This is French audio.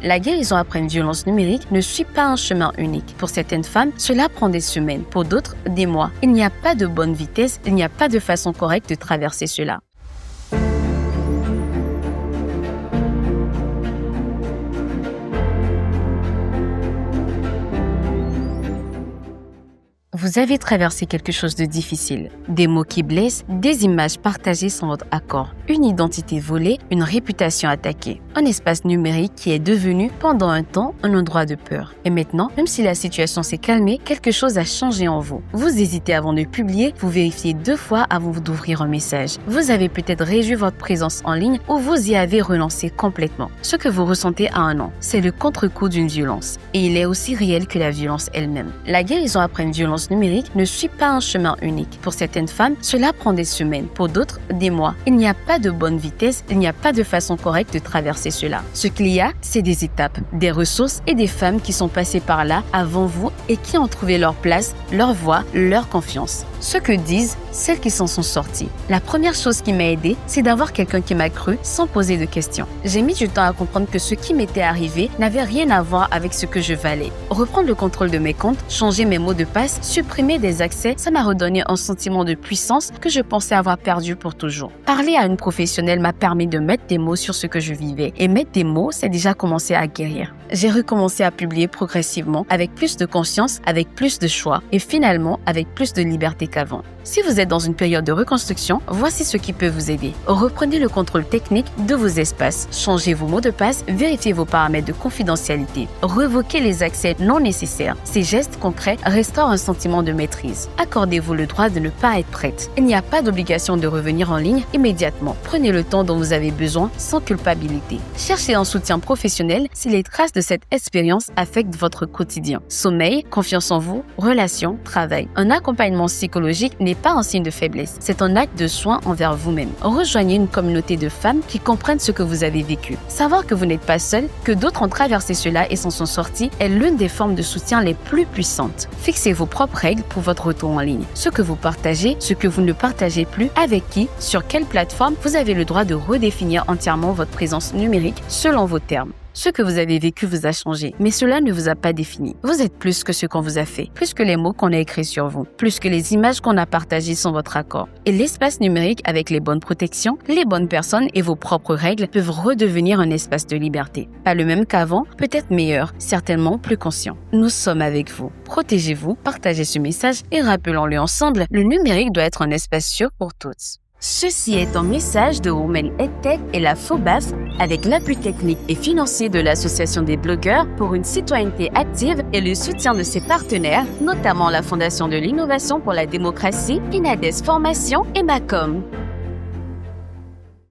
La guérison après une violence numérique ne suit pas un chemin unique. Pour certaines femmes, cela prend des semaines, pour d'autres, des mois. Il n'y a pas de bonne vitesse, il n'y a pas de façon correcte de traverser cela. Vous avez traversé quelque chose de difficile. Des mots qui blessent, des images partagées sans votre accord, une identité volée, une réputation attaquée. Un espace numérique qui est devenu, pendant un temps, un endroit de peur. Et maintenant, même si la situation s'est calmée, quelque chose a changé en vous. Vous hésitez avant de publier, vous vérifiez 2 fois avant d'ouvrir un message. Vous avez peut-être réduit votre présence en ligne ou vous y avez renoncé complètement. Ce que vous ressentez à un an, c'est le contre-coup d'une violence. Et il est aussi réel que la violence elle-même. La guérison après une violence numérique ne suit pas un chemin unique. Pour certaines femmes, cela prend des semaines, pour d'autres, des mois. Il n'y a pas de bonne vitesse, il n'y a pas de façon correcte de traverser cela. Ce qu'il y a, c'est des étapes, des ressources et des femmes qui sont passées par là avant vous et qui ont trouvé leur place, leur voix, leur confiance. Ce que disent celles qui s'en sont sorties. La première chose qui m'a aidée, c'est d'avoir quelqu'un qui m'a cru sans poser de questions. J'ai mis du temps à comprendre que ce qui m'était arrivé n'avait rien à voir avec ce que je valais. Reprendre le contrôle de mes comptes, changer mes mots de passe, supprimer des accès, ça m'a redonné un sentiment de puissance que je pensais avoir perdu pour toujours. Parler à une professionnelle m'a permis de mettre des mots sur ce que je vivais. Et mettre des mots, c'est déjà commencé à guérir. J'ai recommencé à publier progressivement, avec plus de conscience, avec plus de choix et finalement avec plus de liberté qu'avant. Si vous êtes dans une période de reconstruction, voici ce qui peut vous aider. Reprenez le contrôle technique de vos espaces. Changez vos mots de passe, vérifiez vos paramètres de confidentialité. Revoquez les accès non nécessaires. Ces gestes concrets restaurent un sentiment de maîtrise. Accordez-vous le droit de ne pas être prête. Il n'y a pas d'obligation de revenir en ligne immédiatement. Prenez le temps dont vous avez besoin sans culpabilité. Cherchez un soutien professionnel si les traces de cette expérience affectent votre quotidien. Sommeil, confiance en vous, relations, travail. Un accompagnement psychologique n'est pas un signe de faiblesse, c'est un acte de soin envers vous-même. Rejoignez une communauté de femmes qui comprennent ce que vous avez vécu. Savoir que vous n'êtes pas seul, que d'autres ont traversé cela et s'en sont sortis est l'une des formes de soutien les plus puissantes. Fixez vos propres règles pour votre retour en ligne. Ce que vous partagez, ce que vous ne partagez plus, avec qui, sur quelle plateforme, vous avez le droit de redéfinir entièrement votre présence numérique selon vos termes. Ce que vous avez vécu vous a changé, mais cela ne vous a pas défini. Vous êtes plus que ce qu'on vous a fait, plus que les mots qu'on a écrits sur vous, plus que les images qu'on a partagées sans votre accord. Et l'espace numérique, avec les bonnes protections, les bonnes personnes et vos propres règles, peuvent redevenir un espace de liberté. Pas le même qu'avant, peut-être meilleur, certainement plus conscient. Nous sommes avec vous. Protégez-vous, partagez ce message et rappelons-le ensemble, le numérique doit être un espace sûr pour tous. Ceci est un message de Women EdTech et la FOBAF avec l'appui technique et financier de l'Association des blogueurs pour une citoyenneté active et le soutien de ses partenaires, notamment la Fondation de l'innovation pour la démocratie, Inades Formation et Macom.